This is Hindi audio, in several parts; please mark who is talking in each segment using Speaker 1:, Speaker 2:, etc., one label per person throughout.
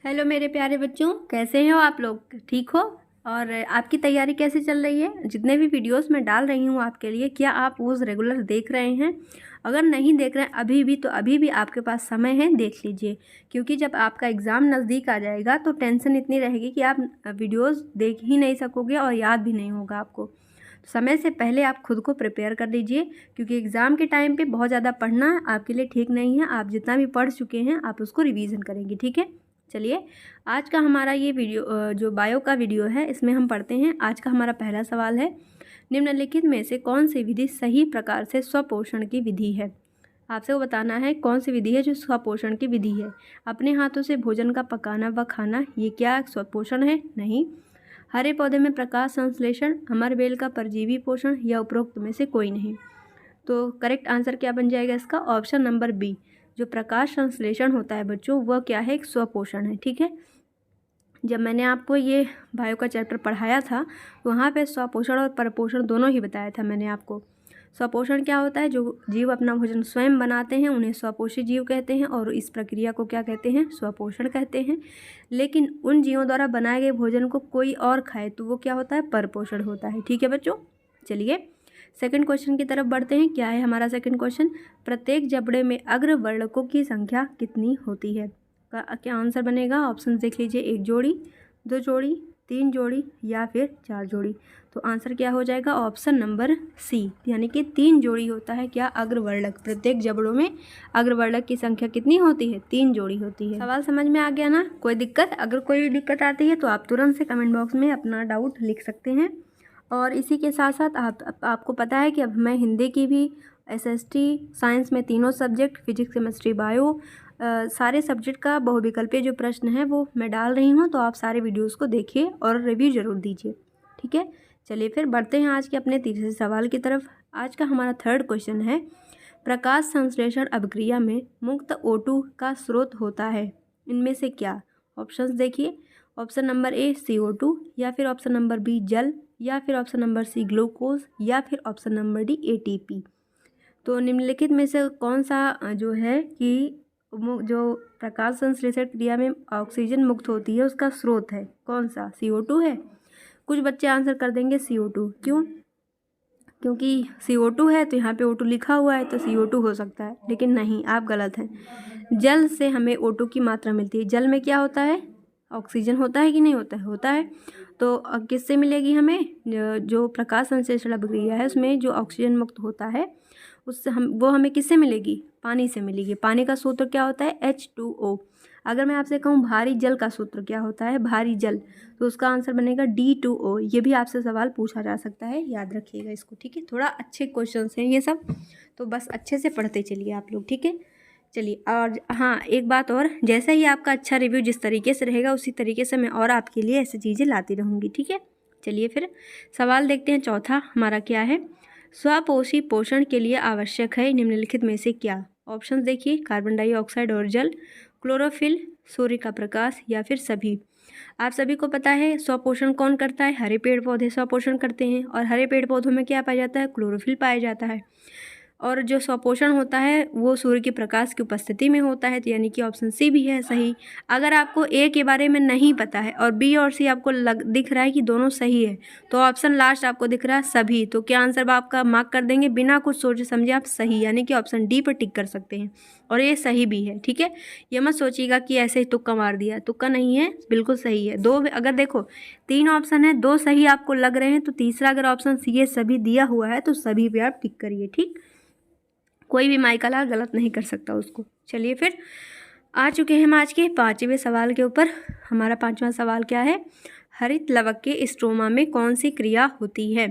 Speaker 1: हेलो मेरे प्यारे बच्चों, कैसे हो आप लोग? ठीक हो? और आपकी तैयारी कैसी चल रही है? जितने भी वीडियोस मैं डाल रही हूँ आपके लिए, क्या आप वो रेगुलर देख रहे हैं? अगर नहीं देख रहे हैं अभी भी, तो अभी भी आपके पास समय है, देख लीजिए। क्योंकि जब आपका एग्ज़ाम नज़दीक आ जाएगा तो टेंशन इतनी रहेगी कि आप वीडियोज़ देख ही नहीं सकोगे और याद भी नहीं होगा आपको। समय से पहले आप खुद को प्रिपेयर कर लीजिए, क्योंकि एग्ज़ाम के टाइम पे बहुत ज़्यादा पढ़ना आपके लिए ठीक नहीं है। आप जितना भी पढ़ चुके हैं आप उसको रिवीजन करेंगे, ठीक है? चलिए, आज का हमारा ये वीडियो जो बायो का वीडियो है, इसमें हम पढ़ते हैं। आज का हमारा पहला सवाल है, निम्नलिखित में से कौन सी विधि सही प्रकार से स्वपोषण की विधि है? आपसे वो बताना है कौन सी विधि है जो स्वपोषण की विधि है। अपने हाथों से भोजन का पकाना व खाना, ये क्या स्वपोषण है? नहीं। हरे पौधे में प्रकाश संश्लेषण, अमर बेल का परजीवी पोषण, या उपरोक्त में से कोई नहीं। तो करेक्ट आंसर क्या बन जाएगा इसका? Option number B. जो प्रकाश संश्लेषण होता है बच्चों, वह क्या है? एक स्वपोषण है, ठीक है। जब मैंने आपको ये बायो का चैप्टर पढ़ाया था, वहाँ पे स्वपोषण और परपोषण दोनों ही बताया था मैंने आपको। स्वपोषण क्या होता है? जो जीव अपना भोजन स्वयं बनाते हैं उन्हें स्वपोषी जीव कहते हैं, और इस प्रक्रिया को क्या कहते हैं? स्वपोषण कहते हैं। लेकिन उन जीवों द्वारा बनाए गए भोजन को कोई और खाए तो वो क्या होता है? परपोषण होता है, ठीक है बच्चों। चलिए सेकंड क्वेश्चन की तरफ बढ़ते हैं। क्या है हमारा सेकंड क्वेश्चन? प्रत्येक जबड़े में अग्रवर्णकों की संख्या कितनी होती है? का क्या आंसर बनेगा? ऑप्शन देख लीजिए, 1 जोड़ी, 2 जोड़ी, 3 जोड़ी, या फिर 4 जोड़ी। तो आंसर क्या हो जाएगा? ऑप्शन नंबर सी, यानी कि 3 जोड़ी होता है क्या? अग्रवर्णक। प्रत्येक जबड़ों में अग्रवर्णक की संख्या कितनी होती है? 3 जोड़ी होती है। सवाल समझ में आ गया ना? कोई दिक्कत? अगर कोई दिक्कत आती है तो आप तुरंत से कमेंट बॉक्स में अपना डाउट लिख सकते हैं। और इसी के साथ साथ आपको पता है कि अब मैं हिंदी की भी, एसएसटी, साइंस में तीनों सब्जेक्ट, फिजिक्स, केमिस्ट्री, बायो, सारे सब्जेक्ट का बहुविकल्पीय जो प्रश्न है वो मैं डाल रही हूँ। तो आप सारे वीडियोस को देखिए और रिव्यू ज़रूर दीजिए, ठीक है। चलिए फिर बढ़ते हैं आज के अपने तीसरे सवाल की तरफ। आज का हमारा थर्ड क्वेश्चन है, प्रकाश संश्लेषण अभिक्रिया में मुक्त O2 का स्रोत होता है, इनमें से क्या? ऑप्शंस देखिए। ऑप्शन नंबर ए CO2, या फिर ऑप्शन नंबर बी जल, या फिर ऑप्शन नंबर सी ग्लूकोज, या फिर ऑप्शन नंबर डी ATP। तो निम्नलिखित में से कौन सा जो है कि जो प्रकाश संश्लेषण क्रिया में ऑक्सीजन मुक्त होती है उसका स्रोत है, कौन सा? CO2 है। कुछ बच्चे आंसर कर देंगे CO2। क्यों? क्योंकि CO2 है तो यहाँ पे O2 लिखा हुआ है तो CO2 हो सकता है, लेकिन नहीं, आप गलत हैं। जल से हमें O2 की मात्रा मिलती है। जल में क्या होता है? ऑक्सीजन होता है कि नहीं होता है? होता है। तो किससे मिलेगी हमें? जो प्रकाश संश्लेषण अभिक्रिया है उसमें जो ऑक्सीजन मुक्त होता है उससे वो हमें किससे मिलेगी? पानी से मिलेगी। पानी का सूत्र क्या होता है? H2O। अगर मैं आपसे कहूँ भारी जल का सूत्र क्या होता है? भारी जल, तो उसका आंसर बनेगा D2O। ये भी आपसे सवाल पूछा जा सकता है, याद रखिएगा इसको, ठीक है। थोड़ा अच्छे क्वेश्चन हैं ये सब, तो बस अच्छे से पढ़ते चलिए आप लोग, ठीक है। चलिए, और हाँ एक बात और, जैसा ही आपका अच्छा रिव्यू जिस तरीके से रहेगा उसी तरीके से मैं और आपके लिए ऐसी चीज़ें लाती रहूँगी, ठीक है। चलिए फिर सवाल देखते हैं। चौथा हमारा क्या है? स्वपोषी पोषण के लिए आवश्यक है निम्नलिखित में से क्या? ऑप्शन देखिए, कार्बन डाइऑक्साइड और जल, क्लोरोफिल, सूर्य का प्रकाश, या फिर सभी। आप सभी को पता है स्वपोषण कौन करता है? हरे पेड़ पौधे स्वपोषण करते हैं, और हरे पेड़ पौधों में क्या पाया जाता है? क्लोरोफिल पाया जाता है। और जो स्वपोषण होता है वो सूर्य के प्रकाश की उपस्थिति में होता है, तो यानी कि ऑप्शन सी भी है सही। अगर आपको ए के बारे में नहीं पता है और बी और सी आपको दिख रहा है कि दोनों सही है, तो ऑप्शन लास्ट आपको दिख रहा है सभी, तो क्या आंसर आपका मार्क कर देंगे? बिना कुछ सोचे समझे आप सही, यानी कि ऑप्शन डी पर टिक कर सकते हैं, और ये सही भी है, ठीक है। ये मत सोचिएगा कि ऐसे ही तुक्का मार दिया, तुक्का नहीं है, बिल्कुल सही है। दो, अगर देखो 3 ऑप्शन है, 2 सही आपको लग रहे हैं, तो तीसरा अगर ऑप्शन सी है सभी दिया हुआ है तो सभी पे आप टिक करिए, ठीक। कोई भी माइकल गलत नहीं कर सकता उसको। चलिए फिर आ चुके हैं हम आज के 5वें सवाल के ऊपर। हमारा 5वां सवाल क्या है? हरित लवक के स्ट्रोमा में कौन सी क्रिया होती है?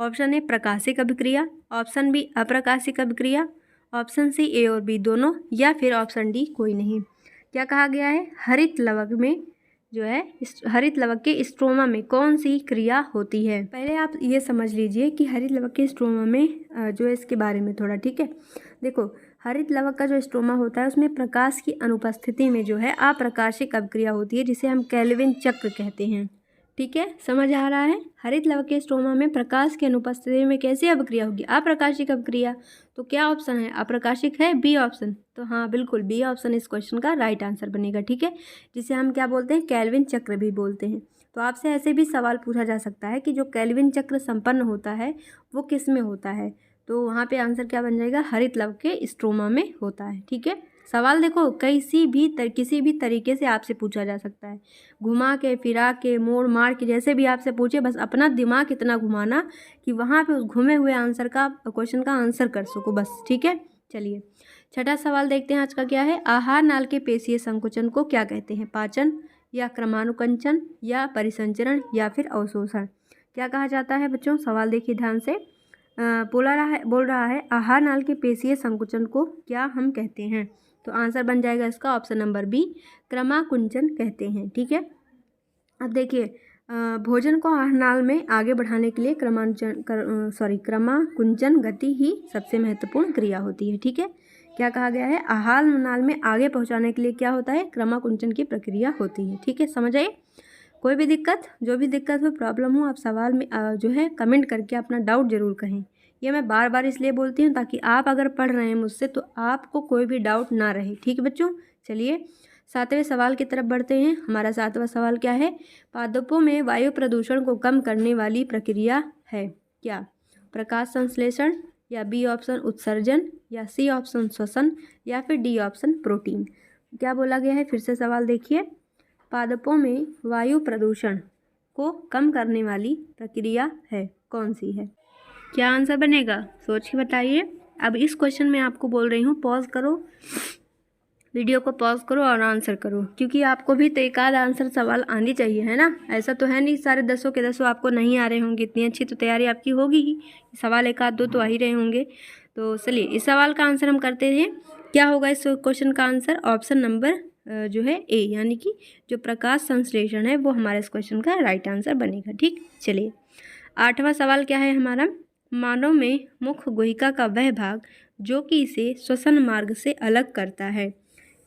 Speaker 1: ऑप्शन ए प्रकाशिक अभिक्रिया, ऑप्शन बी अप्रकाशिक अभिक्रिया, ऑप्शन सी ए और बी दोनों, या फिर ऑप्शन डी कोई नहीं। क्या कहा गया है? हरित लवक में जो है, हरित लवक के स्ट्रोमा में कौन सी क्रिया होती है? पहले आप ये समझ लीजिए कि हरित लवक के स्ट्रोमा में जो है इसके बारे में थोड़ा, ठीक है। देखो, हरित लवक का जो स्ट्रोमा होता है उसमें प्रकाश की अनुपस्थिति में जो है अप्रकाशिक अभिक्रिया होती है, जिसे हम केल्विन चक्र कहते हैं, ठीक है, समझ आ रहा है। हरित लवकीय स्ट्रोमा में प्रकाश की अनुपस्थिति में कैसी अभिक्रिया होगी? अप्रकाशिक अभिक्रिया। तो क्या ऑप्शन है? अप्रकाशिक है बी ऑप्शन। तो हाँ बिल्कुल बी ऑप्शन इस क्वेश्चन का राइट आंसर बनेगा। ठीक है, जिसे हम क्या बोलते हैं? केल्विन चक्र भी बोलते हैं। तो आपसे ऐसे भी सवाल पूछा जा सकता है कि जो केल्विन चक्र संपन्न होता है वो किस में होता है? तो वहाँ पे आंसर क्या बन जाएगा? हरित लवकीय स्ट्रोमा में होता है। ठीक है, सवाल देखो किसी भी तरीके से आपसे पूछा जा सकता है, घुमा के, फिरा के, मोड़ मार के, जैसे भी आपसे पूछे, बस अपना दिमाग इतना घुमाना कि वहाँ पे उस घुमे हुए आंसर का क्वेश्चन का आंसर कर सको बस। ठीक है, चलिए छठा सवाल देखते हैं आज का क्या है। आहार नाल के पेशीय संकुचन को क्या कहते हैं? पाचन या क्रमानुकंचन या परिसंचरण या फिर अवशोषण? क्या कहा जाता है बच्चों? सवाल देखिए ध्यान से। बोल रहा है आहार नाल के पेशीय संकुचन को क्या हम कहते हैं? तो आंसर बन जाएगा इसका ऑप्शन नंबर बी, क्रमाकुंचन कहते हैं। ठीक है, अब देखिए भोजन को आहार नाल में आगे बढ़ाने के लिए क्रमाकुंचन गति ही सबसे महत्वपूर्ण क्रिया होती है। ठीक है, क्या कहा गया है? आहार नाल में आगे पहुंचाने के लिए क्या होता है? क्रमाकुंचन की प्रक्रिया होती है। ठीक है, समझ आइए। कोई भी दिक्कत, जो भी दिक्कत हो, प्रॉब्लम हो, आप सवाल में जो है कमेंट करके अपना डाउट ज़रूर कहें। ये मैं बार बार इसलिए बोलती हूँ ताकि आप अगर पढ़ रहे हैं मुझसे तो आपको कोई भी डाउट ना रहे। ठीक है बच्चों, चलिए सातवें सवाल की तरफ बढ़ते हैं। हमारा सातवां सवाल क्या है? पादपों में वायु प्रदूषण को कम करने वाली प्रक्रिया है क्या? प्रकाश संश्लेषण या बी ऑप्शन उत्सर्जन या सी ऑप्शन श्वसन या फिर डी ऑप्शन प्रोटीन? क्या बोला गया है? फिर से सवाल देखिए। पादपों में वायु प्रदूषण को कम करने वाली प्रक्रिया है, कौन सी है? क्या आंसर बनेगा? सोच के बताइए। अब इस क्वेश्चन में आपको बोल रही हूँ पॉज करो, वीडियो को पॉज करो और आंसर करो, क्योंकि आपको भी तो एक आध आंसर सवाल आनी चाहिए, है ना? ऐसा तो है नहीं सारे 10 के 10 आपको नहीं आ रहे होंगे। इतनी अच्छी तो तैयारी आपकी होगी ही, सवाल एक आध दो तो आ ही रहे होंगे। तो चलिए इस सवाल का आंसर हम करते हैं। क्या होगा इस क्वेश्चन का आंसर? ऑप्शन नंबर जो है ए, यानी कि जो प्रकाश संश्लेषण है वो हमारे इस क्वेश्चन का राइट आंसर बनेगा। ठीक, चलिए आठवां सवाल क्या है हमारा? मानव में मुख गुहिका का वह भाग जो कि इसे श्वसन मार्ग से अलग करता है।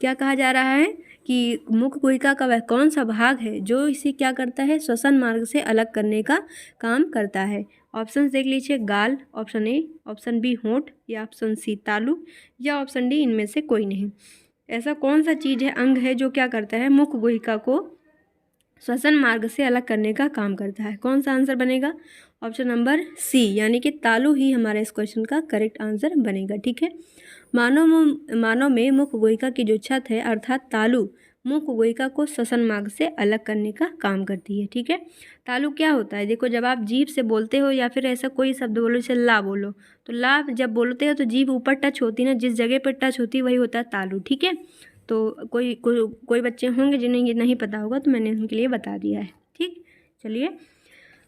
Speaker 1: क्या कहा जा रहा है कि मुख गुहिका का वह कौन सा भाग है जो इसे क्या करता है? श्वसन मार्ग से अलग करने का काम करता है। ऑप्शन देख लीजिए, गाल, ऑप्शन ए, ऑप्शन बी होंठ, या ऑप्शन सी तालु, या ऑप्शन डी इनमें से कोई नहीं। ऐसा कौन सा चीज़ है, अंग है, जो क्या करता है? मुख गुहिका को श्वसन मार्ग से अलग करने का काम करता है। कौन सा आंसर बनेगा? ऑप्शन नंबर सी, यानी कि तालु ही हमारे इस क्वेश्चन का करेक्ट आंसर बनेगा। ठीक है, मानव में मुख गुहिका की जो छत है अर्थात तालु मुख गुहिका को श्वसन मार्ग से अलग करने का काम करती है। ठीक है, तालु क्या होता है? देखो जब आप जीभ से बोलते हो या फिर ऐसा कोई शब्द बोलो, जैसे ला बोलो, तो ला जब बोलते हो तो जीभ ऊपर टच होती है ना, जिस जगह पर टच होती है वही होता है तालु। ठीक है, तो कोई बच्चे होंगे जिन्हें ये नहीं पता होगा तो मैंने उनके लिए बता दिया है। ठीक, चलिए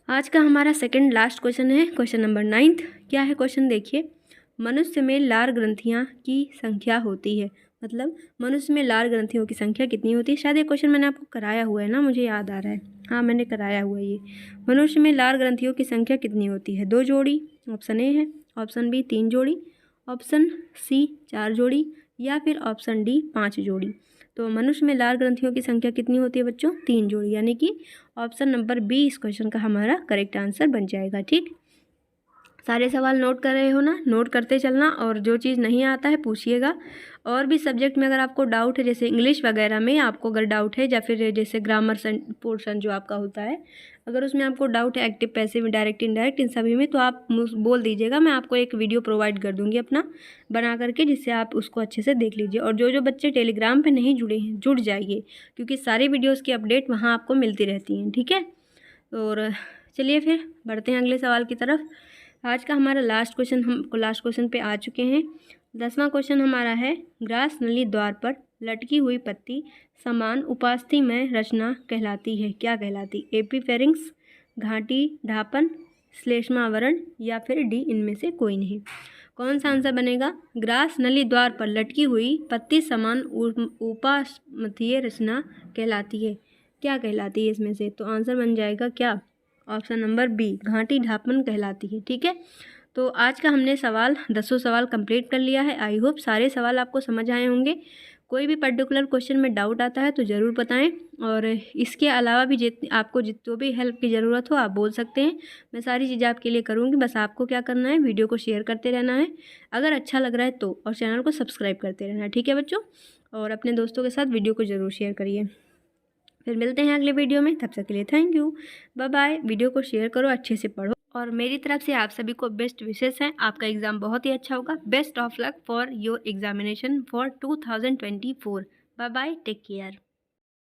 Speaker 1: आज का हमारा सेकंड लास्ट क्वेश्चन है, क्वेश्चन नंबर 9। क्या है क्वेश्चन? देखिए, मनुष्य में लार ग्रंथियाँ की संख्या होती है, मतलब मनुष्य में लार ग्रंथियों की संख्या कितनी होती है? शायद ये क्वेश्चन मैंने आपको कराया हुआ है ना, मुझे याद आ रहा है। हाँ मैंने कराया हुआ है ये। मनुष्य में लार ग्रंथियों की संख्या कितनी होती है? 2 जोड़ी, ऑप्शन ए है, ऑप्शन बी 3 जोड़ी, ऑप्शन सी 4 जोड़ी, या फिर ऑप्शन डी 5 जोड़ी। तो मनुष्य में लार ग्रंथियों की संख्या कितनी होती है बच्चों? 3 जोड़ी, यानी कि ऑप्शन नंबर बी इस क्वेश्चन का हमारा करेक्ट आंसर बन जाएगा। ठीक, सारे सवाल नोट कर रहे हो ना? नोट करते चलना, और जो चीज़ नहीं आता है पूछिएगा। और भी सब्जेक्ट में अगर आपको डाउट है, जैसे इंग्लिश वगैरह में आपको अगर डाउट है, या फिर जैसे ग्रामर पोर्शन जो आपका होता है, अगर उसमें आपको डाउट है, एक्टिव पैसिव डायरेक्ट इनडायरेक्ट इन सभी में, तो आप बोल दीजिएगा, मैं आपको एक वीडियो प्रोवाइड कर दूँगी अपना बना करके, जिससे आप उसको अच्छे से देख लीजिए। और जो बच्चे टेलीग्राम पर नहीं जुड़े हैं जुड़ जाइए, क्योंकि सारी वीडियोज़ की अपडेट वहाँ आपको मिलती रहती हैं। ठीक है, और चलिए फिर बढ़ते हैं अगले सवाल की तरफ। आज का हमारा लास्ट क्वेश्चन पे आ चुके हैं। 10वां क्वेश्चन हमारा है, ग्रास नली द्वार पर लटकी हुई पत्ती समान उपास्थि में रचना कहलाती है, क्या कहलाती? एपीफेरिंग्स, घाटी ढापन, श्लेष्मावरण, या फिर डी इनमें से कोई नहीं। कौन सा आंसर बनेगा? ग्रास नली द्वार पर लटकी हुई पत्ती समान उपास्थीय रचना कहलाती है, क्या कहलाती है इसमें से? तो आंसर बन जाएगा क्या? ऑप्शन नंबर बी, घाटी ढापन कहलाती है। ठीक है, तो आज का हमने 10 सवाल कंप्लीट कर लिया है। आई होप सारे सवाल आपको समझ आए होंगे। कोई भी पर्टिकुलर क्वेश्चन में डाउट आता है तो ज़रूर बताएं। और इसके अलावा भी आपको जो भी हेल्प की ज़रूरत हो आप बोल सकते हैं, मैं सारी चीज़ें आपके लिए करूँगी। बस आपको क्या करना है, वीडियो को शेयर करते रहना है अगर अच्छा लग रहा है तो, और चैनल को सब्सक्राइब करते रहना है। ठीक है बच्चों, और अपने दोस्तों के साथ वीडियो को ज़रूर शेयर करिए। फिर मिलते हैं अगले वीडियो में, तब तक के लिए thank you, bye bye. Video को शेयर करो, अच्छे से पढ़ो, और मेरी तरफ से आप सभी को बेस्ट विशेस हैं। आपका एग्ज़ाम बहुत ही अच्छा होगा। Best of luck for your examination for 2024। Bye bye, take care.